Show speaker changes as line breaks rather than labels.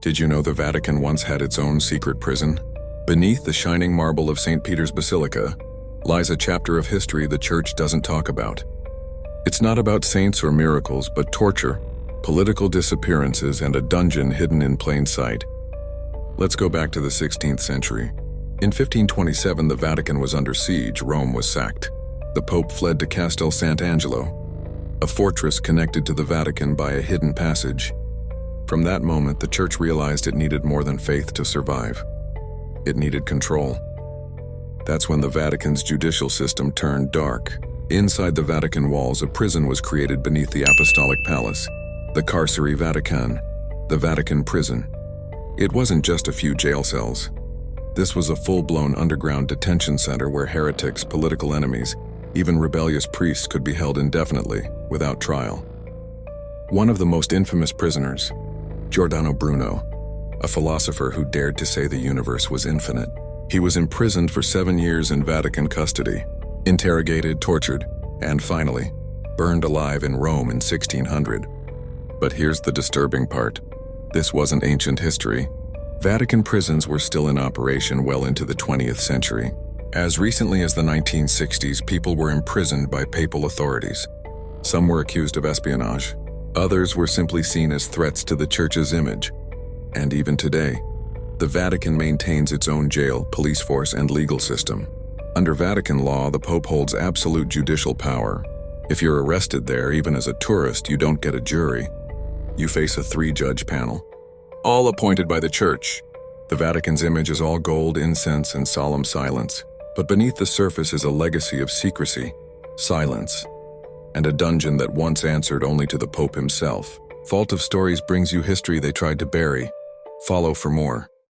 Did you know the Vatican once had its own secret prison? Beneath the shining marble of St. Peter's Basilica lies a chapter of history the Church doesn't talk about. It's not about saints or miracles, but torture, political disappearances, and a dungeon hidden in plain sight. Let's go back to the 16th century. In 1527, the Vatican was under siege. Rome was sacked. The Pope fled to Castel Sant'Angelo, a fortress connected to the Vatican by a hidden passage. From that moment, the Church realized it needed more than faith to survive. It needed control. That's when the Vatican's judicial system turned dark. Inside the Vatican walls, a prison was created beneath the Apostolic Palace, the Carcere Vatican, the Vatican prison. It wasn't just a few jail cells. This was a full-blown underground detention center where heretics, political enemies, even rebellious priests could be held indefinitely, without trial. One of the most infamous prisoners, Giordano Bruno, a philosopher who dared to say the universe was infinite. He was imprisoned for 7 years in Vatican custody, interrogated, tortured, and finally, burned alive in Rome in 1600. But here's the disturbing part. This wasn't ancient history. Vatican prisons were still in operation well into the 20th century. As recently as the 1960s, people were imprisoned by papal authorities. Some were accused of espionage. Others were simply seen as threats to the Church's image. And even today, the Vatican maintains its own jail, police force, and legal system. Under Vatican law, the Pope holds absolute judicial power. If you're arrested there, even as a tourist, you don't get a jury. You face a 3-judge panel, all appointed by the Church. The Vatican's image is all gold, incense, and solemn silence. But beneath the surface is a legacy of secrecy, silence, and a dungeon that once answered only to the Pope himself. Vault of Stories brings you history they tried to bury. Follow for more.